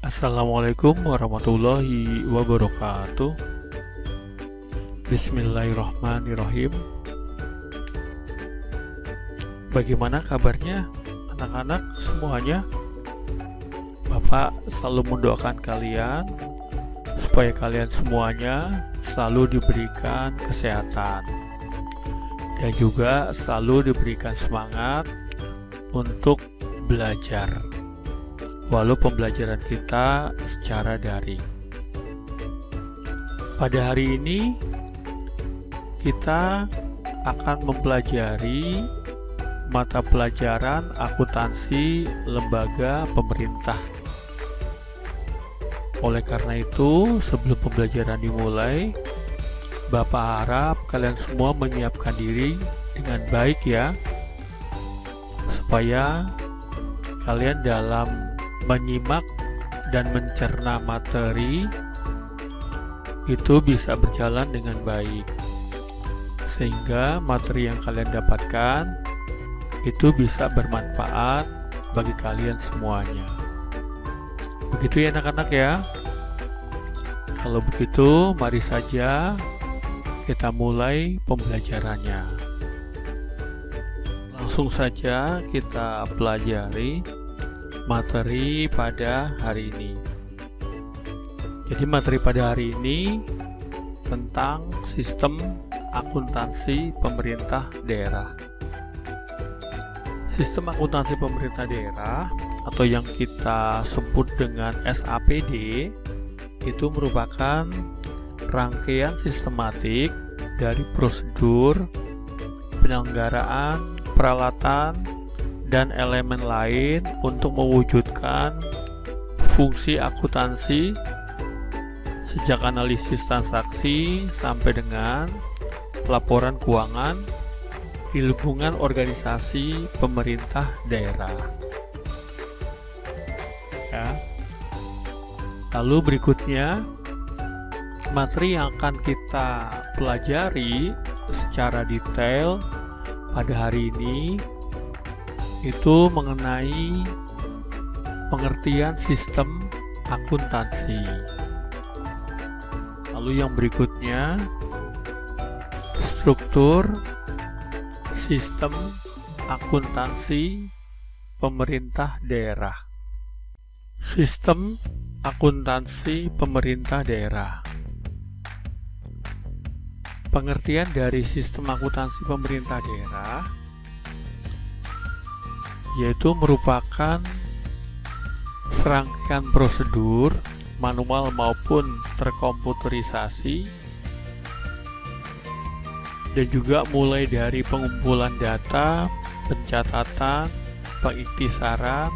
Assalamualaikum warahmatullahi wabarakatuh. Bismillahirrahmanirrahim. Bagaimana kabarnya anak-anak semuanya? Bapak selalu mendoakan kalian supaya kalian semuanya selalu diberikan kesehatan dan juga selalu diberikan semangat untuk belajar, walau pembelajaran kita secara daring. Pada hari ini kita akan mempelajari mata pelajaran akuntansi lembaga pemerintah. Oleh karena itu, sebelum pembelajaran dimulai, Bapak harap kalian semua menyiapkan diri dengan baik ya, supaya kalian dalam menyimak dan mencerna materi itu bisa berjalan dengan baik, sehingga materi yang kalian dapatkan itu bisa bermanfaat bagi kalian semuanya. Begitu ya anak-anak ya. Kalau begitu, mari saja kita mulai pembelajarannya. Langsung saja kita pelajari materi pada hari ini. Jadi materi pada hari ini tentang sistem akuntansi pemerintah daerah. Sistem akuntansi pemerintah daerah atau yang kita sebut dengan SAPD itu merupakan rangkaian sistematik dari prosedur, penyelenggaraan, peralatan, dan elemen lain untuk mewujudkan fungsi akuntansi sejak analisis transaksi sampai dengan laporan keuangan di lingkungan organisasi pemerintah daerah. Ya. Lalu berikutnya, materi yang akan kita pelajari secara detail pada hari ini itu mengenai pengertian sistem akuntansi. Lalu yang berikutnya, struktur sistem akuntansi pemerintah daerah. Sistem akuntansi pemerintah daerah. Pengertian dari sistem akuntansi pemerintah daerah yaitu merupakan serangkaian prosedur manual maupun terkomputerisasi, dan juga mulai dari pengumpulan data, pencatatan, pengiktisaran,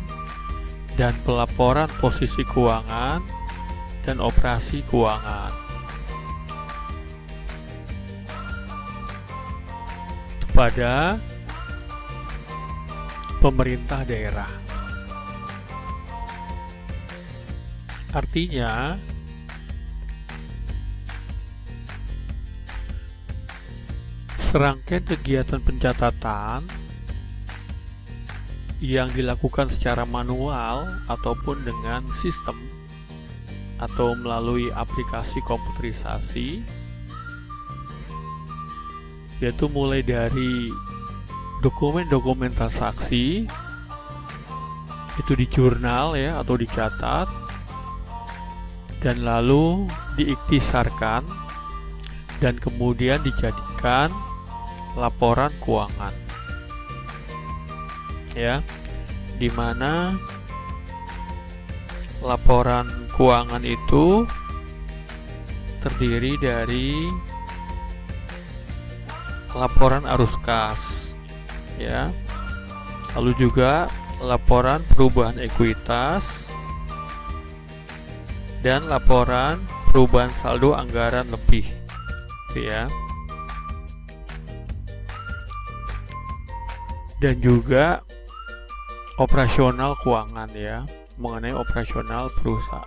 dan pelaporan posisi keuangan dan operasi keuangan kepada pemerintah daerah. Artinya, serangkaian kegiatan pencatatan yang dilakukan secara manual ataupun dengan sistem atau melalui aplikasi komputerisasi, yaitu mulai dari dokumen-dokumen transaksi itu di jurnal ya atau dicatat, dan lalu diiktisarkan dan kemudian dijadikan laporan keuangan ya, di mana laporan keuangan itu terdiri dari laporan arus kas ya, lalu juga laporan perubahan ekuitas dan laporan perubahan saldo anggaran lebih ya, dan juga operasional keuangan ya, mengenai operasional perusahaan,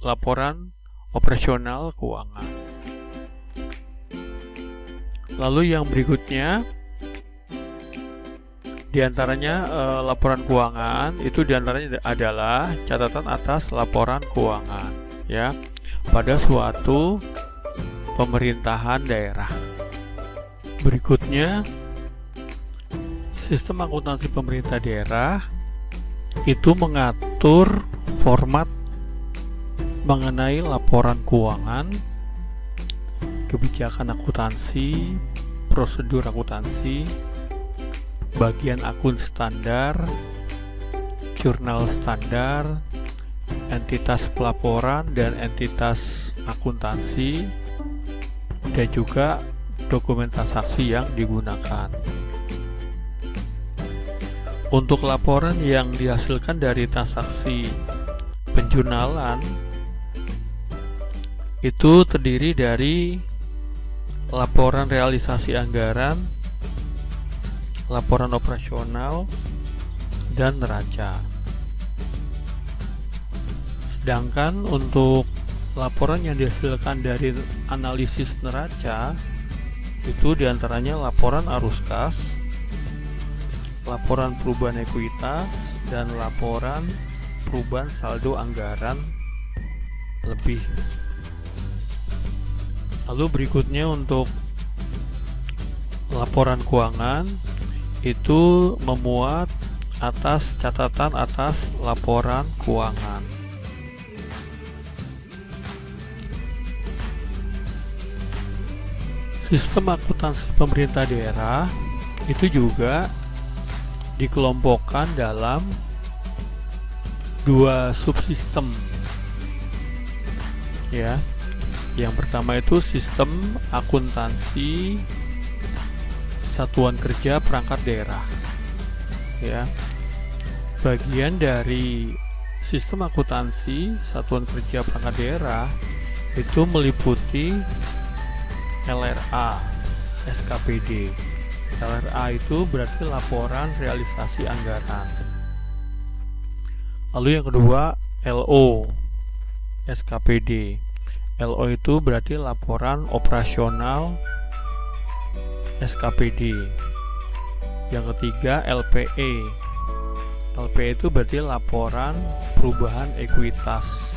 laporan operasional keuangan. Lalu yang berikutnya Di antaranya laporan keuangan itu diantaranya adalah catatan atas laporan keuangan ya pada suatu pemerintahan daerah. Berikutnya, sistem akuntansi pemerintah daerah itu mengatur format mengenai laporan keuangan, kebijakan akuntansi, prosedur akuntansi, bagian akun standar, jurnal standar, entitas pelaporan dan entitas akuntansi, dan juga dokumen transaksi yang digunakan. Untuk laporan yang dihasilkan dari transaksi penjurnalan itu terdiri dari laporan realisasi anggaran, laporan operasional, dan neraca. Sedangkan untuk laporan yang dihasilkan dari analisis neraca itu diantaranya laporan arus kas, laporan perubahan ekuitas, dan laporan perubahan saldo anggaran lebih. Lalu berikutnya untuk laporan keuangan itu memuat atas catatan atas laporan keuangan. Sistem akuntansi pemerintah daerah itu juga dikelompokkan dalam dua subsistem ya. Yang pertama itu sistem akuntansi satuan kerja perangkat daerah ya. Bagian dari sistem akuntansi satuan kerja perangkat daerah itu meliputi LRA, SKPD. LRA itu berarti laporan realisasi anggaran. Lalu yang kedua LO, SKPD. LO itu berarti laporan operasional SKPD. Yang ketiga LPE. LPE itu berarti laporan perubahan ekuitas.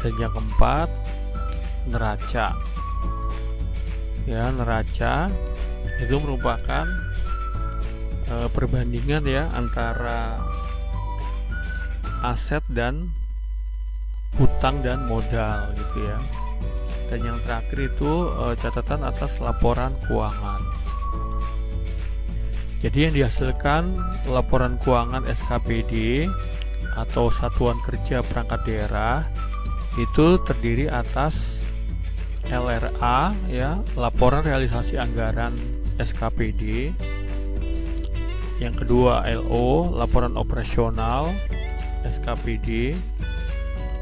Dan yang keempat neraca. Ya, neraca itu merupakan perbandingan ya antara aset dan hutang dan modal gitu ya. Dan yang terakhir itu catatan atas laporan keuangan. Jadi yang dihasilkan laporan keuangan SKPD atau satuan kerja perangkat daerah itu terdiri atas LRA ya, laporan realisasi anggaran SKPD. Yang kedua LO, laporan operasional SKPD.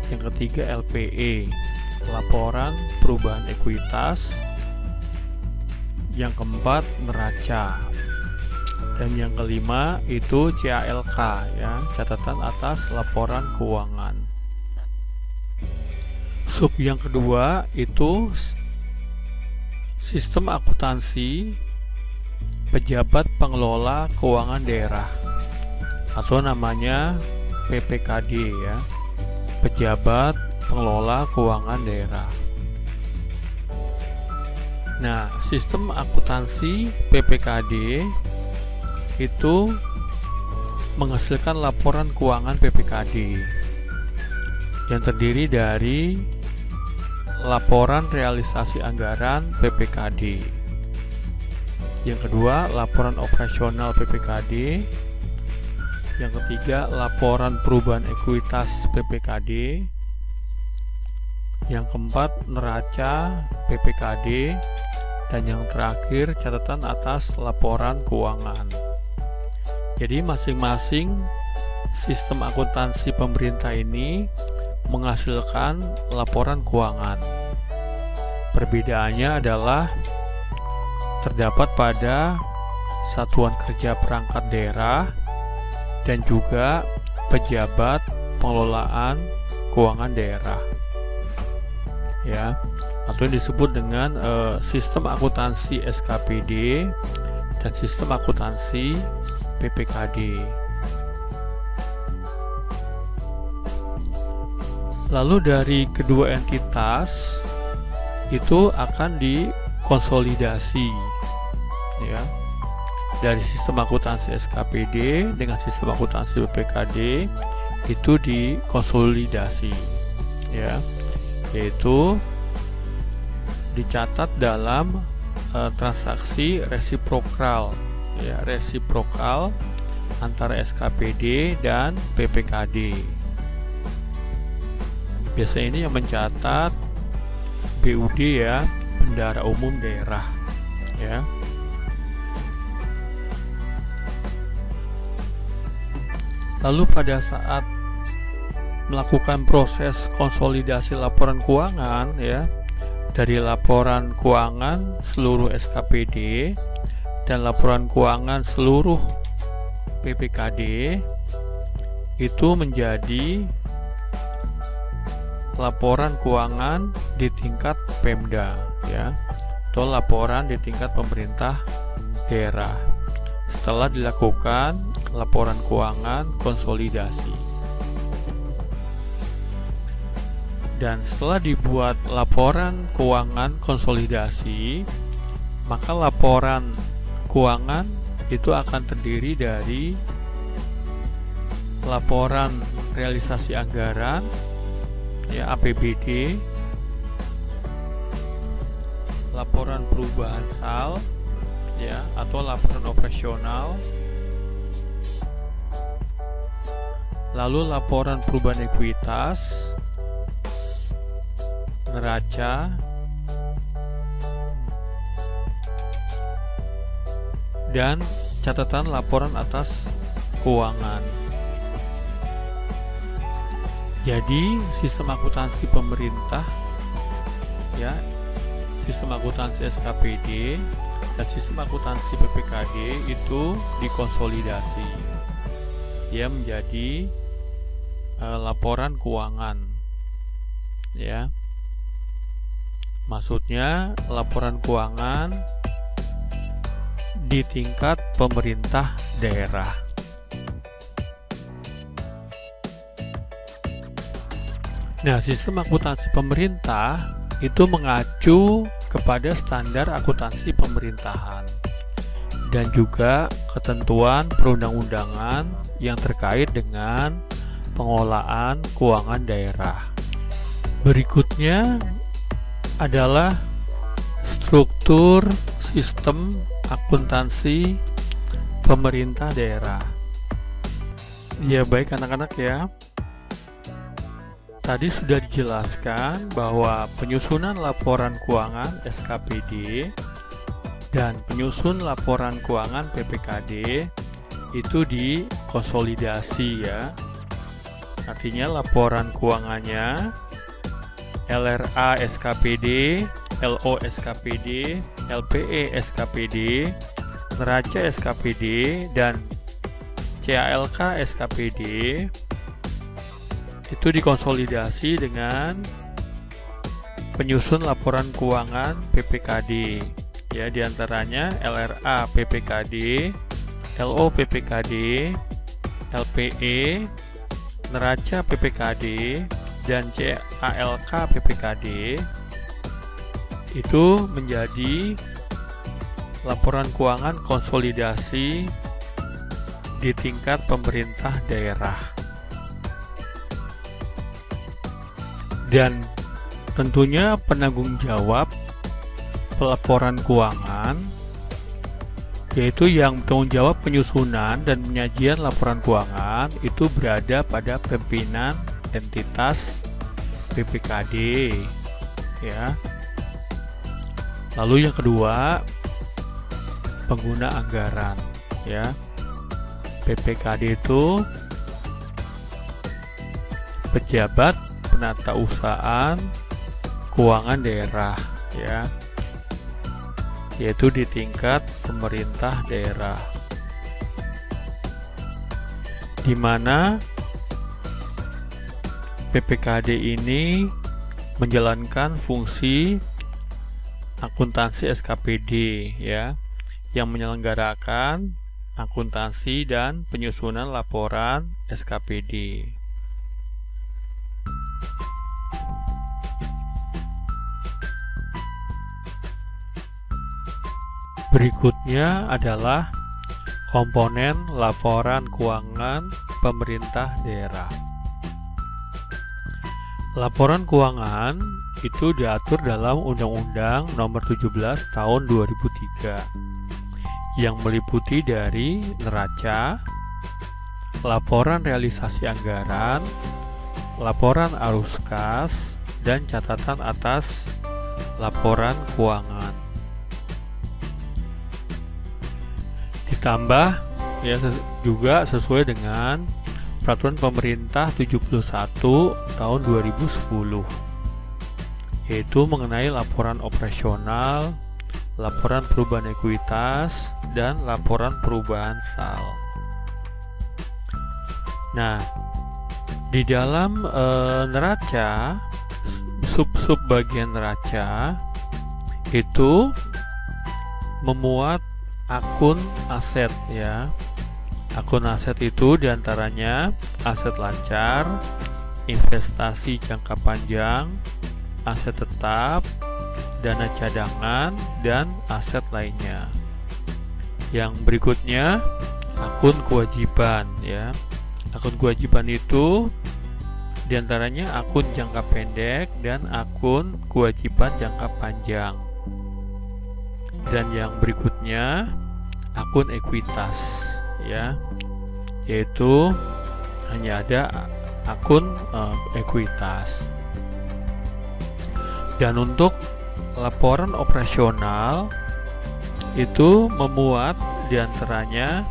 Yang ketiga LPE, laporan perubahan ekuitas. Yang keempat neraca. Dan yang kelima itu CALK ya, catatan atas laporan keuangan. Sub yang kedua itu sistem akuntansi pejabat pengelola keuangan daerah atau namanya PPKD ya, pejabat pengelola keuangan daerah. Nah, sistem akuntansi PPKD itu menghasilkan laporan keuangan PPKD yang terdiri dari laporan realisasi anggaran PPKD. Yang kedua, laporan operasional PPKD. Yang ketiga, laporan perubahan ekuitas PPKD. Yang keempat, neraca PPKD. Dan yang terakhir, catatan atas laporan keuangan. Jadi masing-masing sistem akuntansi pemerintah ini menghasilkan laporan keuangan. Perbedaannya adalah terdapat pada satuan kerja perangkat daerah dan juga pejabat pengelolaan keuangan daerah ya, atau yang disebut dengan sistem akuntansi SKPD dan sistem akuntansi PPKD. Lalu dari kedua entitas itu akan dikonsolidasi, ya, dari sistem akuntansi SKPD dengan sistem akuntansi PPKD itu dikonsolidasi, ya, yaitu dicatat dalam transaksi resiprokal, ya, resiprokal antara SKPD dan PPKD. Biasanya ini yang mencatat BUD, ya, Bendahara Umum Daerah, ya. Lalu pada saat melakukan proses konsolidasi laporan keuangan, ya, dari laporan keuangan seluruh SKPD dan laporan keuangan seluruh PPKD itu menjadi laporan keuangan di tingkat Pemda, ya, atau laporan di tingkat pemerintah daerah setelah dilakukan laporan keuangan konsolidasi. Dan setelah dibuat laporan keuangan konsolidasi, maka laporan keuangan itu akan terdiri dari laporan realisasi anggaran, ya, APBD, laporan perubahan SAL, ya, atau laporan operasional, lalu laporan perubahan ekuitas, neraca, dan catatan laporan atas keuangan. Jadi sistem akuntansi pemerintah, ya, sistem akuntansi SKPD dan sistem akuntansi PPKD itu dikonsolidasi, ya, menjadi laporan keuangan, ya. Maksudnya laporan keuangan di tingkat pemerintah daerah. Nah, sistem akuntansi pemerintah itu mengacu kepada standar akuntansi pemerintahan dan juga ketentuan perundang-undangan yang terkait dengan pengelolaan keuangan daerah. Berikutnya adalah struktur sistem akuntansi pemerintah daerah. Ya, baik anak-anak, ya. Tadi sudah dijelaskan bahwa penyusunan laporan keuangan SKPD dan penyusun laporan keuangan PPKD itu dikonsolidasi, ya. Artinya laporan keuangannya LRA SKPD, LO SKPD, LPE SKPD, neraca SKPD, dan CALK SKPD itu dikonsolidasi dengan penyusun laporan keuangan PPKD, ya, diantaranya LRA PPKD, LO PPKD, LPE, neraca PPKD, dan CALK PPKD itu menjadi laporan keuangan konsolidasi di tingkat pemerintah daerah. Dan tentunya penanggung jawab pelaporan keuangan, yaitu yang bertanggung jawab penyusunan dan penyajian laporan keuangan, itu berada pada pimpinan entitas PPKD, ya. Lalu yang kedua, pengguna anggaran, ya. PPKD itu pejabat penata usahaan keuangan daerah, ya, yaitu di tingkat pemerintah daerah, di mana PPKD ini menjalankan fungsi akuntansi SKPD, ya, yang menyelenggarakan akuntansi dan penyusunan laporan SKPD. Berikutnya adalah komponen laporan keuangan pemerintah daerah. Laporan keuangan itu diatur dalam Undang-Undang Nomor 17 Tahun 2003 yang meliputi dari neraca, laporan realisasi anggaran, laporan arus kas, dan catatan atas laporan keuangan. Ditambah ya juga sesuai dengan Peraturan Pemerintah 71 tahun 2010, yaitu mengenai laporan operasional, laporan perubahan ekuitas, dan laporan perubahan sal. Nah, di dalam neraca, sub-sub bagian neraca itu memuat akun aset ya. Akun aset itu diantaranya aset lancar, investasi jangka panjang, aset tetap, dana cadangan, dan aset lainnya. Yang berikutnya akun kewajiban ya. Akun kewajiban itu diantaranya akun jangka pendek dan akun kewajiban jangka panjang. Dan yang berikutnya akun ekuitas ya, yaitu hanya ada akun ekuitas. Dan untuk laporan operasional itu memuat diantaranya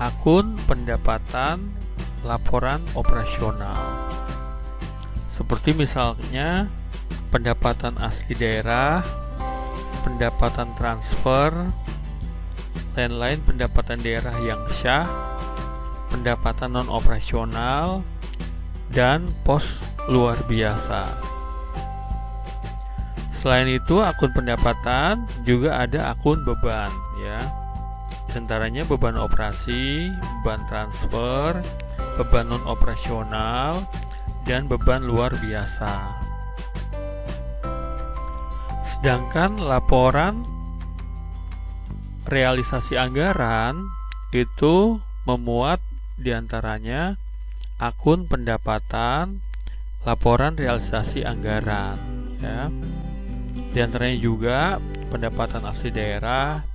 akun pendapatan laporan operasional, seperti misalnya pendapatan asli daerah, pendapatan transfer, lain-lain pendapatan daerah yang syah, pendapatan non-operasional, dan pos luar biasa. Selain itu, akun pendapatan juga ada akun beban ya. Antaranya beban operasi, beban transfer, beban non-operasional, dan beban luar biasa. Sedangkan laporan realisasi anggaran itu memuat diantaranya akun pendapatan, laporan realisasi anggaran ya. Diantaranya juga pendapatan asli daerah,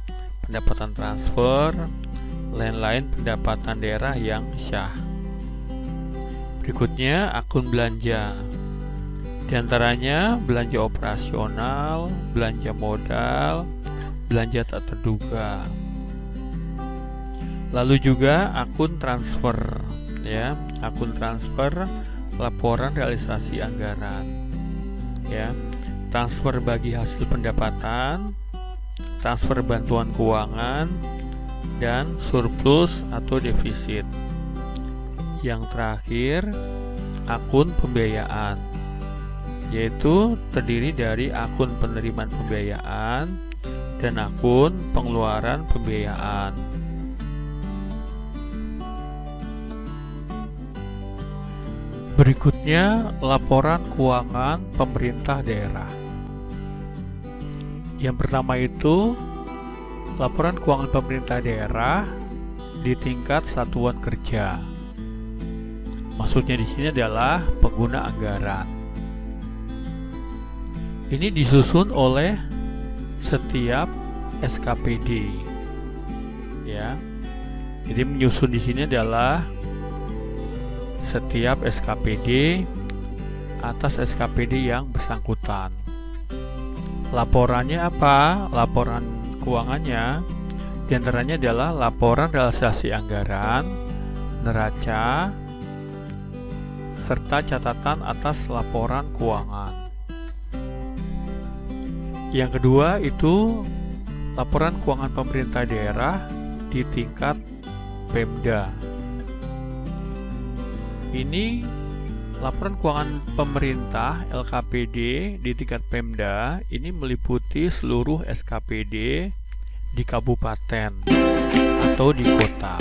pendapatan transfer, lain-lain pendapatan daerah yang syah. Berikutnya akun belanja. Diantaranya belanja operasional, belanja modal, belanja tak terduga. Lalu juga akun transfer ya, akun transfer laporan realisasi anggaran ya. Transfer bagi hasil pendapatan, transfer bantuan keuangan, dan surplus atau defisit. Yang terakhir akun pembiayaan, yaitu terdiri dari akun penerimaan pembiayaan dan akun pengeluaran pembiayaan. Berikutnya laporan keuangan pemerintah daerah. Yang pertama itu laporan keuangan pemerintah daerah di tingkat satuan kerja. Maksudnya di sini adalah pengguna anggaran. Ini disusun oleh setiap SKPD ya. Jadi menyusun di sini adalah setiap SKPD atas SKPD yang bersangkutan. Laporannya apa? Laporan keuangannya diantaranya adalah laporan realisasi anggaran, neraca, serta catatan atas laporan keuangan. Yang kedua itu laporan keuangan pemerintah daerah di tingkat Pemda. Ini laporan keuangan pemerintah LKPD di tingkat Pemda ini meliputi seluruh SKPD di kabupaten atau di kota.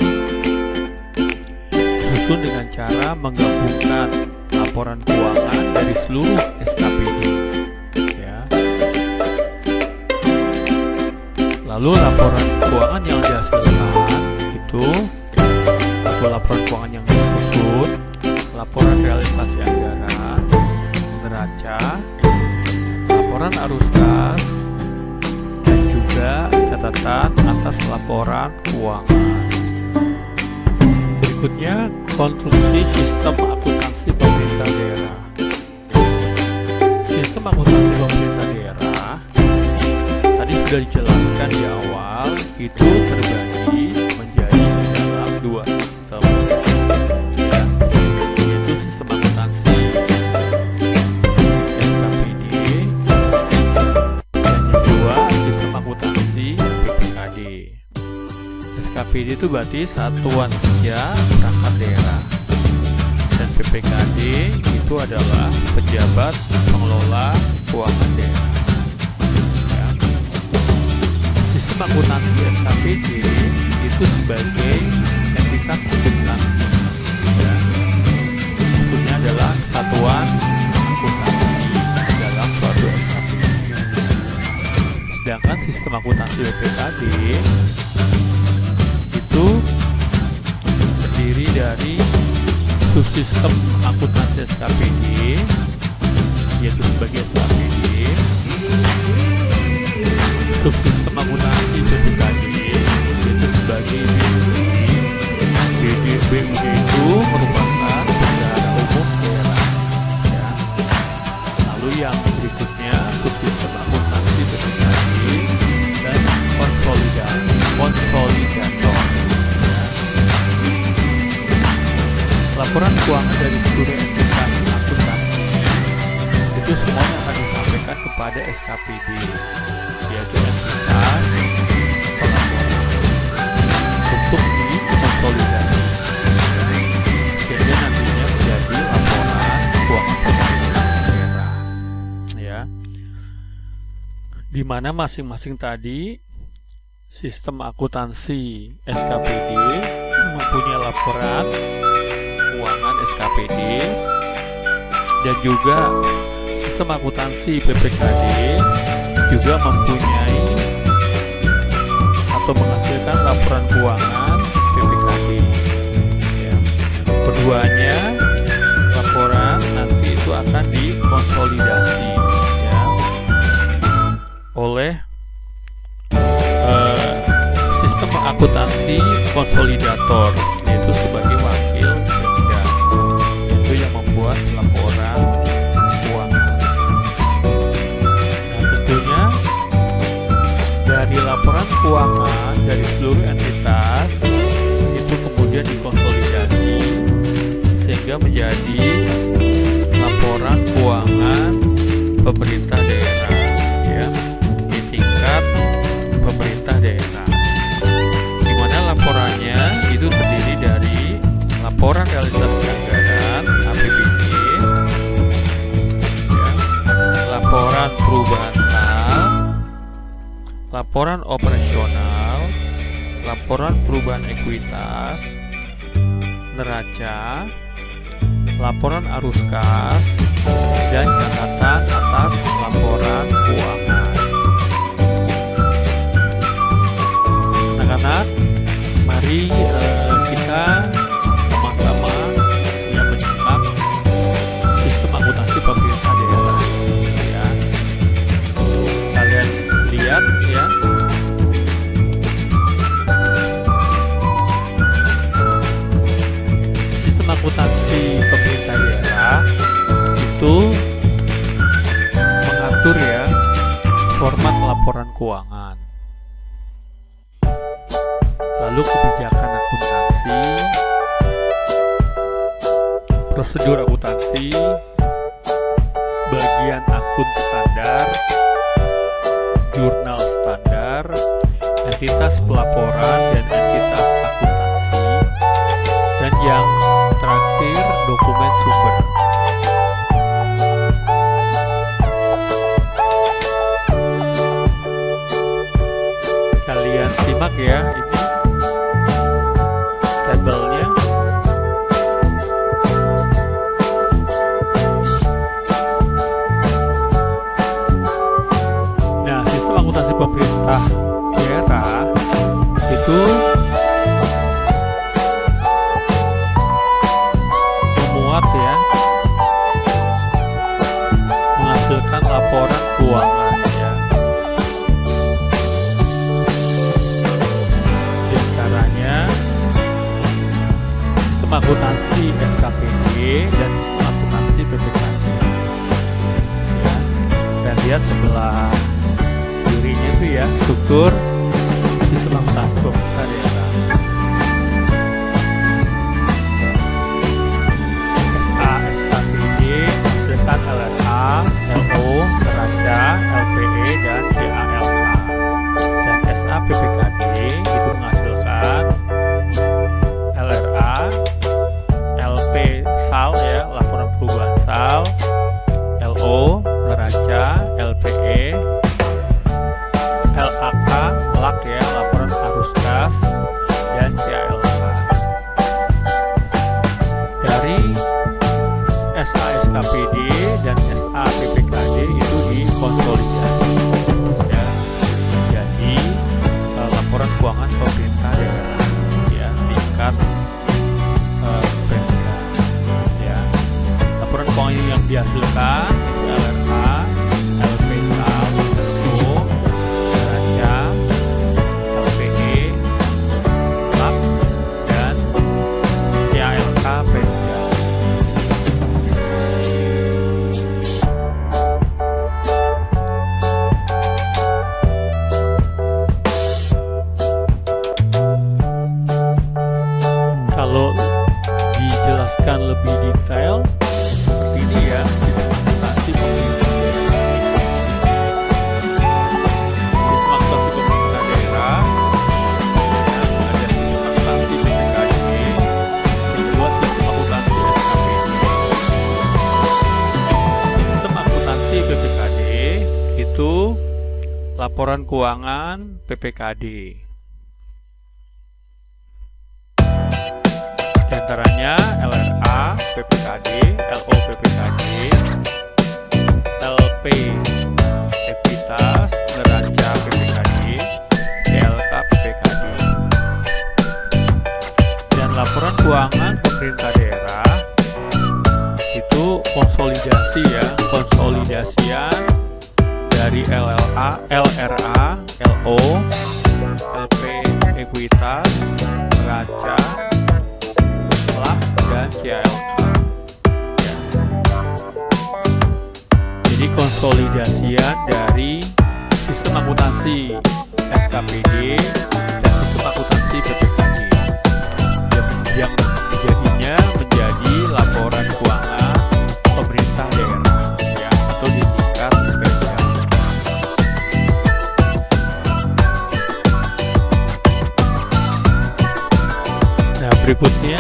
Susun dengan cara menggabungkan laporan keuangan dari seluruh SKPD. Ya. Lalu laporan keuangan yang dihasilkan itu atau laporan keuangan yang disusun, laporan realisasi anggaran, neraca, laporan arus kas, dan juga catatan atas laporan keuangan. Berikutnya, konstruksi sistem akuntansi pemerintah daerah. Sistem akuntansi pemerintah daerah tadi sudah dijelaskan di awal, itu terbagi menjadi dalam dua sistem, ya, yaitu sistem akuntansi SKPD dan yang kedua sistem akuntansi PPKD. SKPD itu berarti Satuan Kerja Perangkat Daerah, dan PPKD itu adalah pejabat pengelola keuangan daerah. Ya. Sistem akuntansi SKPD itu sebagai entitas akuntansi. Ya. Maksudnya adalah satuan akuntansi dalam suatu SKPD. Sedangkan sistem akuntansi PPKD itu terdiri dari subsistem akuntansi SKPD, yaitu sebagai SKPD, subsistem akuntansi PPKD, yaitu sebagai BUD. BUD itu merupakan bendahara umum daerah. Ya. Lalu yang berikutnya subsistem akuntansi PPKD dan konsolidator. Laporan keuangan dari seluruh entitas akuntansi itu semuanya akan disampaikan kepada SKPD, yaitu entitas pelaporan, untuk dikonsolidasi sehingga nantinya menjadi laporan keuangan pemerintah daerah. Ya, di mana masing-masing tadi sistem akuntansi SKPD mempunyai laporan keuangan SKPD, dan juga sistem akuntansi PPKD juga mempunyai atau menghasilkan laporan keuangan PPKD. Ya. Keduanya laporan nanti itu akan dikonsolidasi, ya, oleh sistem akuntansi konsolidator, yaitu sebagai wakil kerja, yaitu yang membuat laporan keuangan. Nah, tentunya dari laporan keuangan dari seluruh entitas itu kemudian dikonsolidasi sehingga menjadi laporan keuangan pemerintah daerah, ya, di tingkat pemerintah daerah, di mana laporannya itu terdiri dari laporan realisasi anggaran APBD, ya, laporan perubahan hal, laporan operasional, laporan perubahan ekuitas, neraca, laporan arus kas, dan catatan atas laporan keuangan. Anak-anak, mari kita sama-sama yang menyimak sistem akuntansi pemerintah daerah. Ya. Kalian lihat, ya, sistem akuntansi pemerintah daerah itu mengatur, ya, format laporan keuangan, lalu kebijakan akuntansi, prosedur akuntansi, bagian akun standar, jurnal standar, entitas pelaporan dan entitas akuntansi, dan yang terakhir dokumen sumber. Kalian simak ya ini tabelnya. Nah, sistem akuntansi pemerintah daerah itu memuat ya, menghasilkan laporan keuangan ya. Di antaranya sistem akuntansi SKPD dan sistem akuntansi PPKD ya. Dan lihat sebelah kirinya itu ya struktur sistem akuntansi pemerintah daerah. SKPD menghasilkan LRA, LO, neraca, LPE, dan CALK. Dan SAPPKD itu menghasilkan LRA, LP SAL ya, laporan perubahan SAL, LO, neraca, LPE, LAK, LAK ya, laporan arus kas, dan CALK. Dari SASKPD dan SAPPKD itu dikonsolidasi ya, jadi laporan keuangan pemerintah daerah ya, tingkat Pemda ya. Laporan keuangan yang dihasilkan itu LRA, LP SAL, LO, neraca, LPE, LAK, dan CALK Pemda. Kalau dijelaskan lebih detail seperti ini ya, sistem akuntansi pemerintah daerah. Ada sistem akuntansi PPKD, kedua sistem akuntansi SKPD. Sistem akuntansi PPKD itu laporan keuangan PPKD. Di antaranya LRA PPKD, LO PPKD, LP ekuitas, neraca PPKD, CLK PPKD. Dan laporan keuangan pemerintah daerah itu konsolidasi ya, konsolidasian dari LRA, LO, LP ekuitas, neraca, dan CALK ya. Jadi konsolidasian dari sistem akuntansi SKPD dan sistem akuntansi PPKD yang jadinya menjadi laporan keuangan pemerintah daerah ya, atau di tingkat Pemda. Nah, berikutnya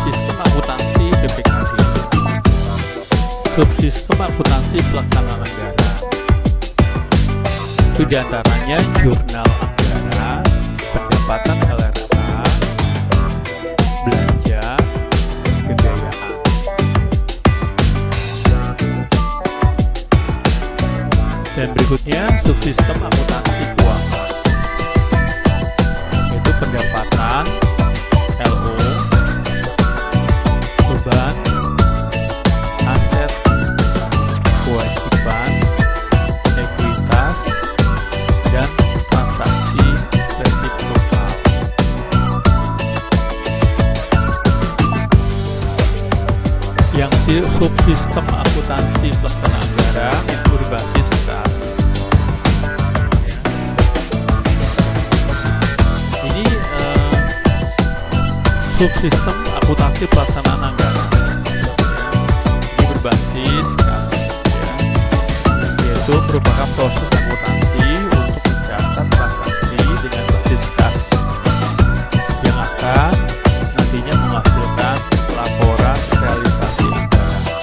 sistem akuntansi PPKD. Subsistem akuntansi pelaksanaan anggaran. Itu diantaranya jurnal anggaran, pendapatan LRA, belanja, pembiayaan. Dan berikutnya subsistem akuntansi keuangan, yaitu pendapatan, LO, beban, aset, kewajiban, ekuitas, dan transaksi resiprokal. Yang subsistem akuntansi pelaksanaan anggaran itu berbasis kas. Ini subsistem akuntansi pelaksanaan anggaran ini berbasis kas ya, yaitu merupakan proses akuntansi untuk mencatat transaksi dengan basis kas yang akan nantinya menghasilkan laporan realisasi anggaran ya.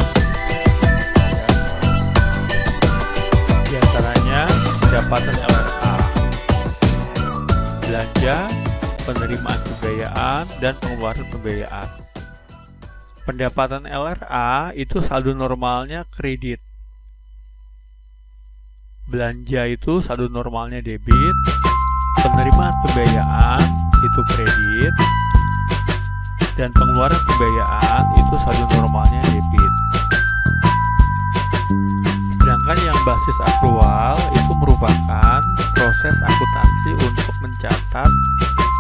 Di antaranya pendapatan LRA, belanja, pembiayaan dan pengeluaran pembiayaan. Pendapatan LRA itu saldo normalnya kredit. Belanja itu saldo normalnya debit. Penerimaan pembiayaan itu kredit. Dan pengeluaran pembiayaan itu saldo normalnya debit. Sedangkan yang basis akrual itu merupakan proses akuntansi untuk mencatat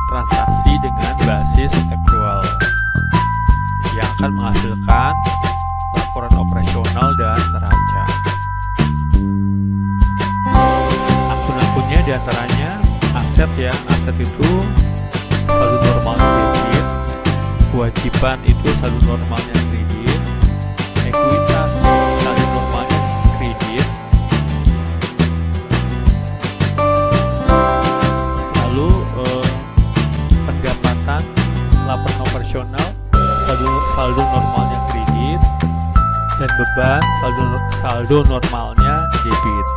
transaksi dengan basis akrual yang akan menghasilkan laporan operasional dan neraca. Akun-akunnya diantaranya aset ya, aset itu saldo normalnya debit, kewajiban itu saldo normalnya kredit, ekuitas saldo normalnya kredit, lalu pendapatan laporan operasional saldo normalnya kredit, dan beban saldo normalnya debit.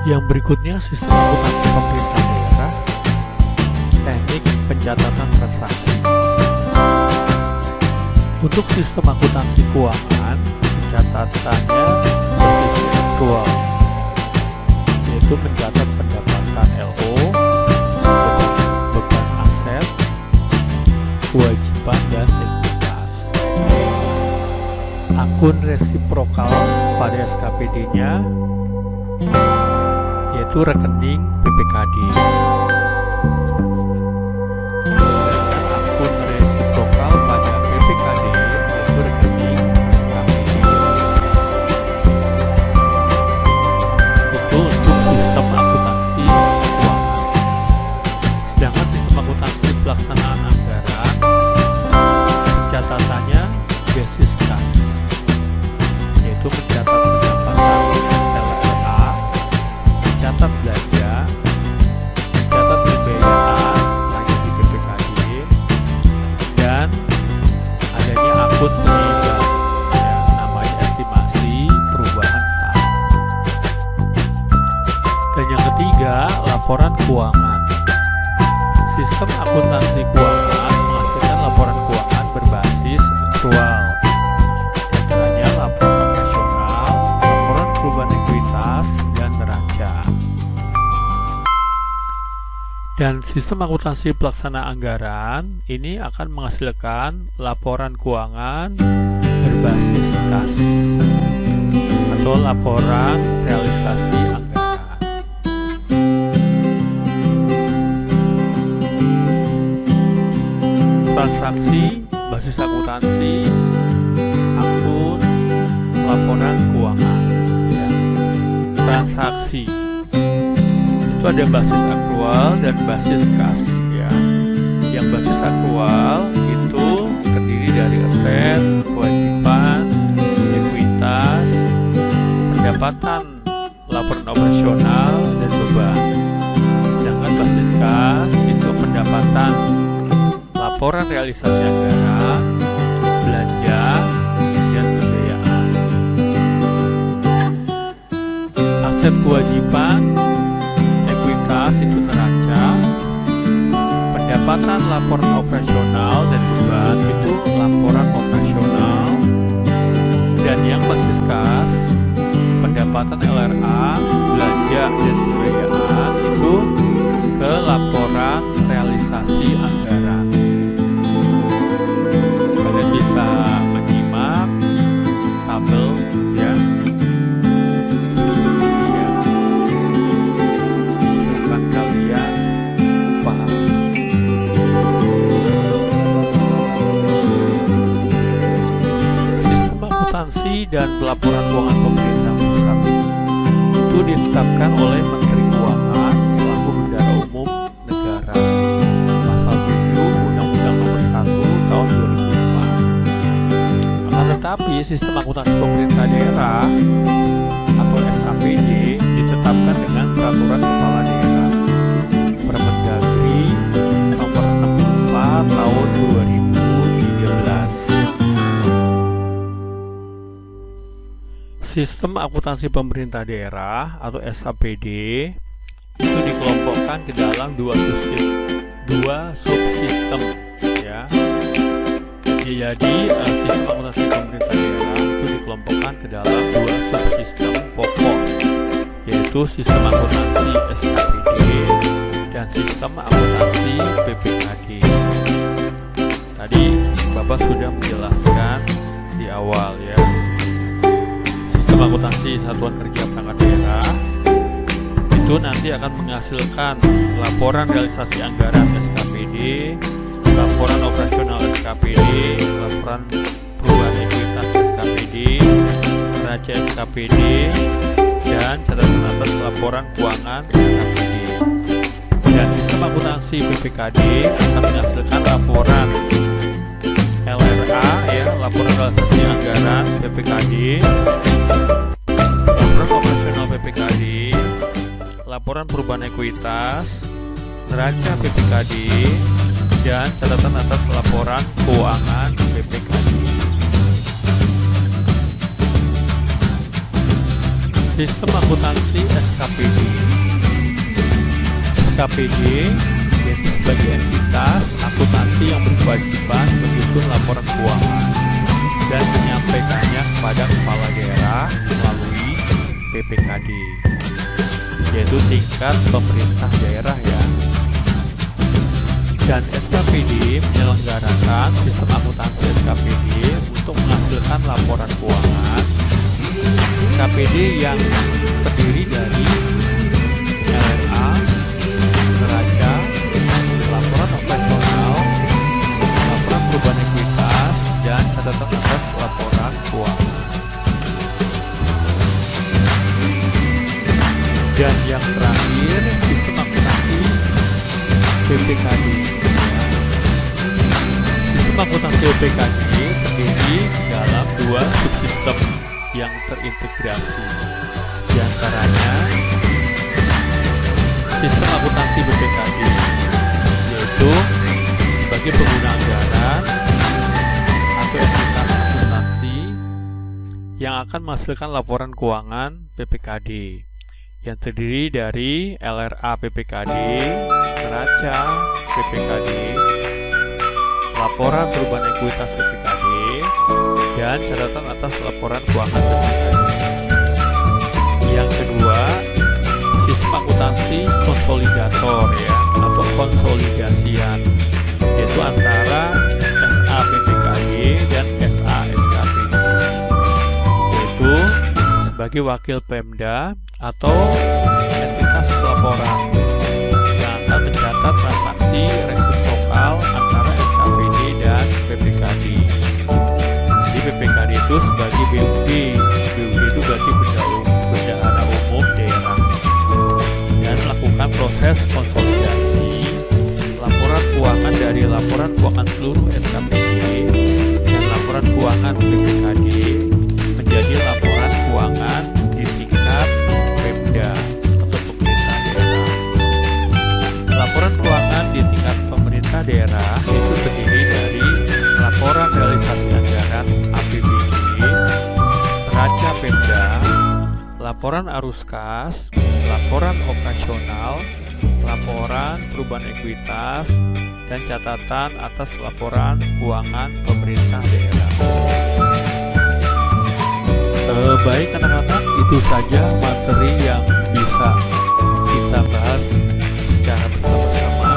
Yang berikutnya sistem akuntansi pemerintah daerah, teknik pencatatan transaksi. Untuk sistem akuntansi keuangan, pencatatannya bersifat akrual, yaitu mencatat pendapatan LO, beban aset, kewajiban, dan ekuitas. Akun resiprokal pada SKPD-nya yaitu rekening PPKD. Sedangkan akun resiprokal pada PPKD yaitu rekening SKPD. Itu untuk sistem akuntansi keuangan. Sedangkan sistem akuntansi pelaksanaan anggaran, pencatatannya basis kas, yaitu mencatat pendapatan LRA, mencatat belanja, mencatat pembiayaan hanya di PPKD, dan adanya akun penyimpanan yang namanya estimasi perubahan saham. Dan yang ketiga, laporan keuangan. Sistem akuntansi keuangan menghasilkan laporan keuangan berbasis akrual. Antaranya laporan operasional, laporan perubahan ekuitas, dan neraca. Dan sistem akuntansi pelaksana anggaran ini akan menghasilkan laporan keuangan berbasis kas atau laporan realisasi anggaran. Transaksi, basis akuntansi, akun, laporan keuangan ya. Transaksi itu ada basis akrual dan basis kas ya. Yang basis akrual itu terdiri dari aset, kewajiban, ekuitas, pendapatan, laporan operasional, dan beban. Sedangkan basis kas itu pendapatan, laporan realisasi anggaran, belanja, dan pembiayaan. Aset kewajiban, ekuitas itu neraca, pendapatan, laporan operasional, dan beban itu laporan operasional, dan yang basis kas, pendapatan LRA, belanja, dan pembiayaan itu ke laporan realisasi anggaran. Kalian bisa menyimak tabel ya. Silakan kalian pahami. Sistem akuntansi dan pelaporan keuangan pemerintah pusat itu ditetapkan oleh Menteri Keuangan selaku Bendahara Umum Negara. Pasal 7 Undang-Undang Nomor 1 Tahun 2004. Akan tetapi sistem akuntansi pemerintah daerah atau SAPD ditetapkan dengan Peraturan Kepala Daerah Permendagri Nomor 64 Tahun 2013. Sistem akuntansi pemerintah daerah atau SAPD itu dikelompokkan ke dalam dua subsistem ya. Jadi sistem akuntansi pemerintah daerah itu dikelompokkan ke dalam dua subsistem pokok, yaitu sistem akuntansi SAPD dan sistem akuntansi PPKD. Tadi Bapak sudah menjelaskan di awal ya. Sistem akuntansi satuan kerja perangkat daerah itu nanti akan menghasilkan laporan realisasi anggaran SKPD, laporan operasional SKPD, laporan perubahan ekuitas SKPD, neraca SKPD, dan catatan atas laporan keuangan SKPD. Dan sistem akuntansi PPKD akan menghasilkan laporan LRA ya, laporan realisasi anggaran PPKD, laporan operasional PPKD, laporan perubahan ekuitas, neraca PPKD, dan catatan atas laporan keuangan PPKD. Sistem akuntansi SKPD. SKPD yaitu sebagai entitas akuntansi yang berkewajiban menyusun laporan keuangan dan menyampaikannya kepada kepala daerah melalui PPKD, yaitu tingkat pemerintah daerah ya. Dan SKPD menyelenggarakan sistem akuntansi SKPD untuk menghasilkan laporan keuangan SKPD yang terdiri dari LRA, neraca, laporan operasional, laporan perubahan ekuitas, dan catatan atas laporan keuangan. Dan yang terakhir, sistem akuntansi PPKD. Sistem akuntansi PPKD terdiri dalam dua subsistem yang terintegrasi. Di antaranya sistem akuntansi PPKD, yaitu sebagai pengguna anggaran atau entitas akuntansi yang akan menghasilkan laporan keuangan PPKD yang terdiri dari LRA PPKD, neraca PPKD, laporan perubahan ekuitas PPKD, dan catatan atas laporan keuangan PPKD. Yang kedua, sistem akuntansi konsolidator ya, atau konsolidasian, yaitu antara SA PPKD dan SA SKPD, yaitu sebagai wakil Pemda atau entitas pelaporan yang akan mencatat transaksi residukal antara SKPD dan PPKD. Jadi PPKD itu sebagai BUD itu berarti bendahara umum daerah, dan melakukan proses konsolidasi laporan keuangan dari laporan keuangan seluruh SKPD dan laporan keuangan PPKD menjadi laporan keuangan di tingkat Pemda atau pemerintah daerah. Laporan keuangan di tingkat pemerintah daerah itu terdiri dari laporan realisasi anggaran APBD, neraca Pemda, laporan arus kas, laporan operasional, laporan perubahan ekuitas, dan catatan atas laporan keuangan pemerintah daerah. Baik anak-anak, itu saja materi yang bisa kita bahas secara bersama-sama.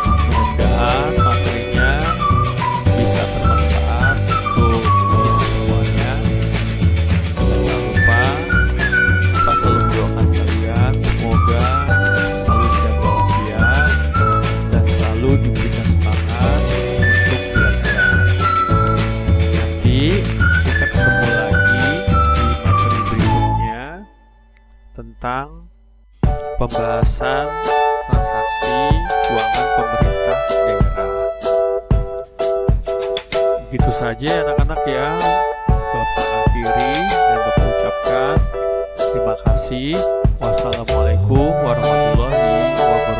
Mudah-mudahan materinya bisa bermanfaat untuk kita semuanya. Jangan lupa Pak selalu mendoakan kalian semoga selalu sehat walafiat dan selalu diberikan semangat untuk belajar. Nanti kita ketemu lagi di materi berikutnya tentang pembahasan transaksi keuangan pemerintah daerah. Begitu saja anak-anak ya, Bapak akhiri dan Bapak ucapkan terima kasih. Wassalamualaikum warahmatullahi wabarakatuh.